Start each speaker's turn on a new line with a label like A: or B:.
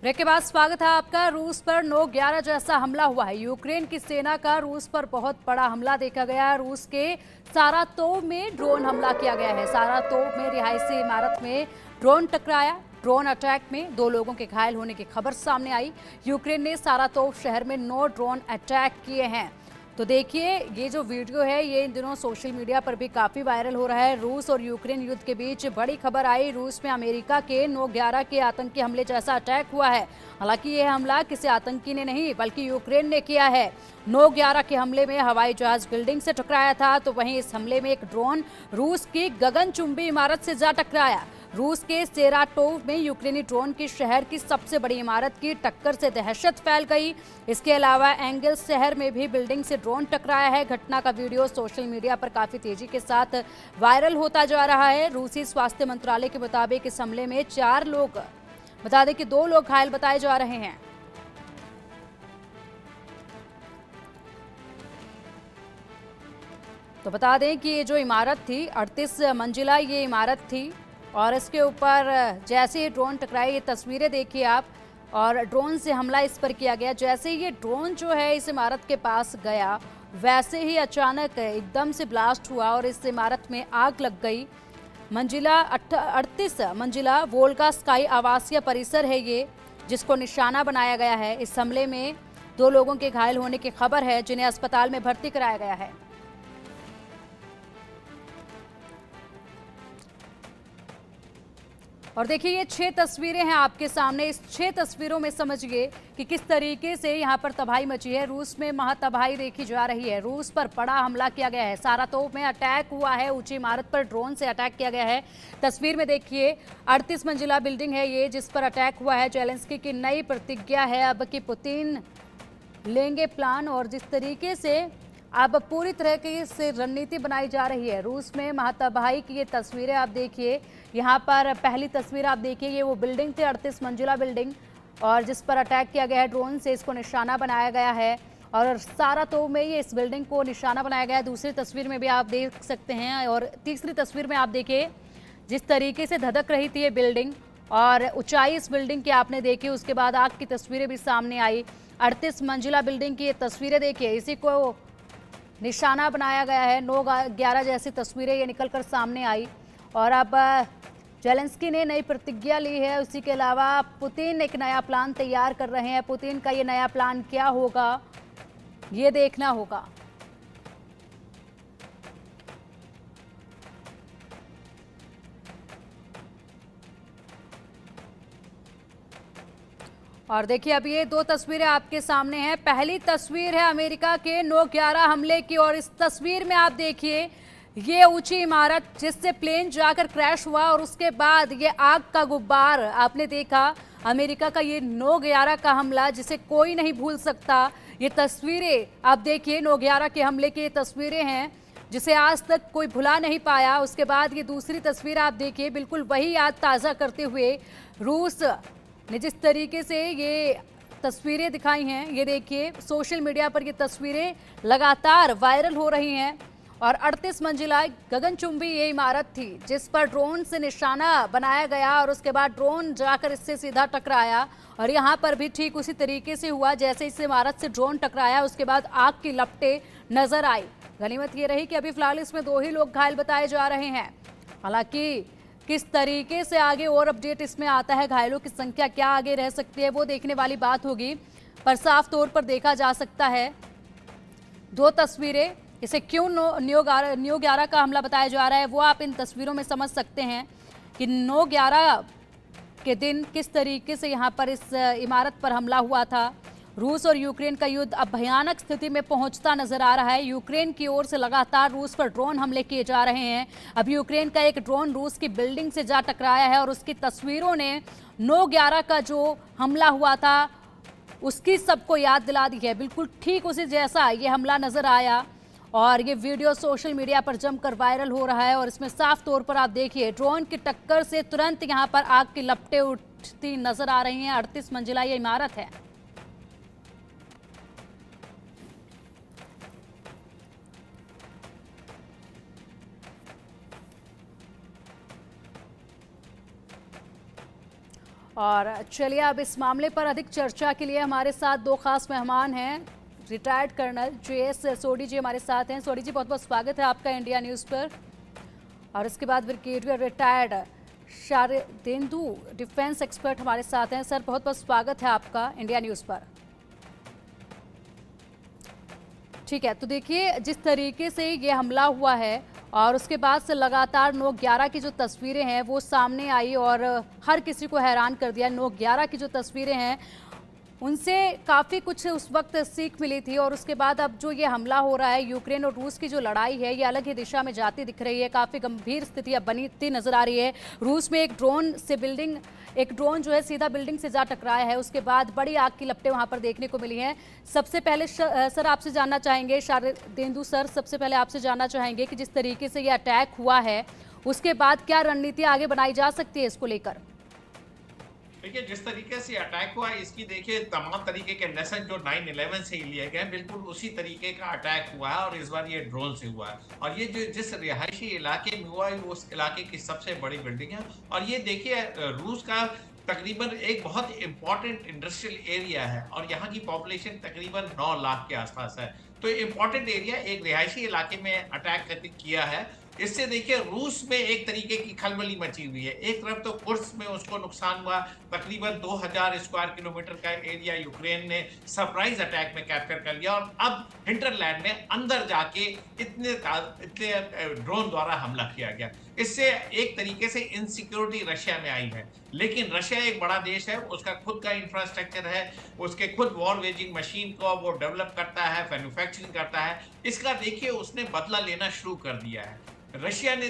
A: Break के बाद स्वागत है आपका। रूस पर 9/11 जैसा हमला हुआ है। यूक्रेन की सेना का रूस पर बहुत बड़ा हमला देखा गया है। रूस के सारातोव में ड्रोन हमला किया गया है। सारातोव में रिहायशी इमारत में ड्रोन टकराया। ड्रोन अटैक में 2 लोगों के घायल होने की खबर सामने आई। यूक्रेन ने सारातोव शहर में 9 ड्रोन अटैक किए हैं। तो देखिए, ये जो वीडियो है ये इन दिनों सोशल मीडिया पर भी काफी वायरल हो रहा है। रूस और यूक्रेन युद्ध के बीच बड़ी खबर आई। रूस में अमेरिका के 9/11 के आतंकी हमले जैसा अटैक हुआ है। हालांकि यह हमला किसी आतंकी ने नहीं बल्कि यूक्रेन ने किया है। 9/11 के हमले में हवाई जहाज बिल्डिंग से टकराया था, तो वहीं इस हमले में एक ड्रोन रूस की गगनचुंबी इमारत से जा टकराया। रूस के सेराटोव में यूक्रेनी ड्रोन की शहर की सबसे बड़ी इमारत की टक्कर से दहशत फैल गई। इसके अलावा एंगल्स शहर में भी बिल्डिंग से ड्रोन टकराया है। घटना का वीडियो सोशल मीडिया पर काफी तेजी के साथ वायरल होता जा रहा है। रूसी स्वास्थ्य मंत्रालय के मुताबिक इस हमले में 4 लोग, बता दें कि 2 लोग घायल बताए जा रहे हैं। तो बता दें कि ये जो इमारत थी 38 मंजिला ये इमारत थी और इसके ऊपर जैसे ही ड्रोन टकराई, ये तस्वीरें देखिए आप, और ड्रोन से हमला इस पर किया गया। जैसे ही ये ड्रोन जो है इस इमारत के पास गया, वैसे ही अचानक एकदम से ब्लास्ट हुआ और इस इमारत में आग लग गई। 38 मंजिला वोल्गा स्काई आवासीय परिसर है ये, जिसको निशाना बनाया गया है। इस हमले में 2 लोगों के घायल होने की खबर है, जिन्हें अस्पताल में भर्ती कराया गया है। और देखिए, ये 6 तस्वीरें हैं आपके सामने। इस 6 तस्वीरों में समझिए कि किस तरीके से यहाँ पर तबाही मची है। रूस में महातबाही देखी जा रही है। रूस पर बड़ा हमला किया गया है। सारातोव में अटैक हुआ है। ऊंची इमारत पर ड्रोन से अटैक किया गया है। तस्वीर में देखिए 38 मंजिला बिल्डिंग है ये, जिस पर अटैक हुआ है। जेलेंस्की की नई प्रतिज्ञा है अब कि पुतिन लेंगे प्लान, और जिस तरीके से अब पूरी तरह की से रणनीति बनाई जा रही है। रूस में महातबाही की ये तस्वीरें आप देखिए। यहाँ पर पहली तस्वीर आप देखिए, ये वो बिल्डिंग थी 38 मंजिला बिल्डिंग, और जिस पर अटैक किया गया है ड्रोन से, इसको निशाना बनाया गया है। और सारातोव में ये इस बिल्डिंग को निशाना बनाया गया है। दूसरी तस्वीर में भी आप देख सकते हैं, और तीसरी तस्वीर में आप देखिए जिस तरीके से धधक रही थी ये बिल्डिंग और ऊंचाई इस बिल्डिंग की आपने देखी। उसके बाद आग की तस्वीरें भी सामने आई। 38 मंजिला बिल्डिंग की ये तस्वीरें देखिए, इसी को निशाना बनाया गया है। 9/11 जैसी तस्वीरें ये निकलकर सामने आई। और अब जेलेंस्की ने नई प्रतिज्ञा ली है। उसी के अलावा पुतिन एक नया प्लान तैयार कर रहे हैं। पुतिन का ये नया प्लान क्या होगा, ये देखना होगा। और देखिए, अब ये 2 तस्वीरें आपके सामने हैं। पहली तस्वीर है अमेरिका के 9/11 हमले की, और इस तस्वीर में आप देखिए ये ऊंची इमारत जिससे प्लेन जाकर क्रैश हुआ, और उसके बाद ये आग का गुब्बार आपने देखा। अमेरिका का ये 9/11 का हमला जिसे कोई नहीं भूल सकता। ये तस्वीरें आप देखिए 9/11 के हमले की ये तस्वीरें हैं जिसे आज तक कोई भुला नहीं पाया। उसके बाद ये दूसरी तस्वीर आप देखिए, बिल्कुल वही याद ताज़ा करते हुए रूस ने जिस तरीके से ये तस्वीरें दिखाई हैं। ये देखिए, सोशल मीडिया पर ये तस्वीरें लगातार वायरल हो रही हैं। और 38 मंजिला गगनचुंबी ये इमारत थी जिस पर ड्रोन से निशाना बनाया गया, और उसके बाद ड्रोन जाकर इससे सीधा टकराया। और यहाँ पर भी ठीक उसी तरीके से हुआ, जैसे इस इमारत से ड्रोन टकराया उसके बाद आग की लपटें नजर आई। गनीमत ये रही कि अभी फिलहाल इसमें 2 ही लोग घायल बताए जा रहे हैं। हालांकि किस तरीके से आगे और अपडेट इसमें आता है, घायलों की संख्या क्या आगे रह सकती है, वो देखने वाली बात होगी। पर साफ तौर पर देखा जा सकता है 2 तस्वीरें, इसे क्यों 9/11 का हमला बताया जा रहा है वो आप इन तस्वीरों में समझ सकते हैं कि 9/11 के दिन किस तरीके से यहाँ पर इस इमारत पर हमला हुआ था। रूस और यूक्रेन का युद्ध अब भयानक स्थिति में पहुंचता नजर आ रहा है। यूक्रेन की ओर से लगातार रूस पर ड्रोन हमले किए जा रहे हैं। अब यूक्रेन का एक ड्रोन रूस की बिल्डिंग से जा टकराया है, और उसकी तस्वीरों ने 9/11 का जो हमला हुआ था उसकी सबको याद दिला दी है। बिल्कुल ठीक उसी जैसा ये हमला नजर आया, और ये वीडियो सोशल मीडिया पर जमकर वायरल हो रहा है। और इसमें साफ तौर पर आप देखिए ड्रोन की टक्कर से तुरंत यहाँ पर आग की लपटें उठती नजर आ रही हैं। 38 मंजिला ये इमारत है। और चलिए अब इस मामले पर अधिक चर्चा के लिए हमारे साथ दो खास मेहमान हैं। रिटायर्ड कर्नल JS सोडी जी हमारे साथ हैं। सोडी जी, बहुत बहुत स्वागत है आपका इंडिया न्यूज़ पर। और इसके बाद ब्रिगेडियर रिटायर्ड शारदेंदु डिफेंस एक्सपर्ट हमारे साथ हैं। सर, बहुत बहुत स्वागत है आपका इंडिया न्यूज़ पर। ठीक है, तो देखिए जिस तरीके से ये हमला हुआ है और उसके बाद से लगातार 9/11 की जो तस्वीरें हैं वो सामने आई और हर किसी को हैरान कर दिया। 9/11 की जो तस्वीरें हैं उनसे काफ़ी कुछ उस वक्त सीख मिली थी और उसके बाद अब जो ये हमला हो रहा है, यूक्रेन और रूस की जो लड़ाई है ये अलग ही दिशा में जाती दिख रही है। काफ़ी गंभीर स्थिति अब बनती नजर आ रही है। रूस में एक ड्रोन जो है सीधा बिल्डिंग से जा टकराया है। उसके बाद बड़ी आग की लपटें वहां पर देखने को मिली हैं। सबसे पहले सर आपसे जानना चाहेंगे, शारदेंदु सर, सबसे पहले आपसे जानना चाहेंगे कि जिस तरीके से ये अटैक हुआ है उसके बाद क्या रणनीति आगे बनाई जा सकती है इसको लेकर?
B: देखिए, जिस तरीके से अटैक हुआ है इसकी देखिए तमाम तरीके के लेसन जो 9/11 से लिए गए, बिल्कुल उसी तरीके का अटैक हुआ है और इस बार ये ड्रोन से हुआ है। और ये जो जिस रिहायशी इलाके में हुआ है वो उस इलाके की सबसे बड़ी बिल्डिंग है। और ये देखिए रूस का तकरीबन एक बहुत इंपॉर्टेंट इंडस्ट्रियल एरिया है और यहाँ की पॉपुलेशन तकरीबन 9 लाख के आसपास है। तो इंपॉर्टेंट एरिया, एक रिहायशी इलाके में अटैक किया है। इससे देखिए रूस में एक तरीके की खलबली मची हुई है। एक तरफ तो कुर्स में उसको नुकसान हुआ, तकरीबन 2000 स्क्वायर किलोमीटर का एरिया यूक्रेन ने सरप्राइज अटैक में कैप्चर कर लिया और अब हिंटरलैंड में अंदर जाके इतने ड्रोन द्वारा हमला किया गया। इससे एक तरीके से इनसिक्योरिटी रशिया में आई है। लेकिन रशिया एक बड़ा देश है, उसका खुद का इंफ्रास्ट्रक्चर है, उसके खुद वॉर वेजिंग मशीन को वो डेवलप करता है, मैन्युफैक्चरिंग करता है। इसका देखिए उसने बदला लेना शुरू कर दिया है। रशिया ने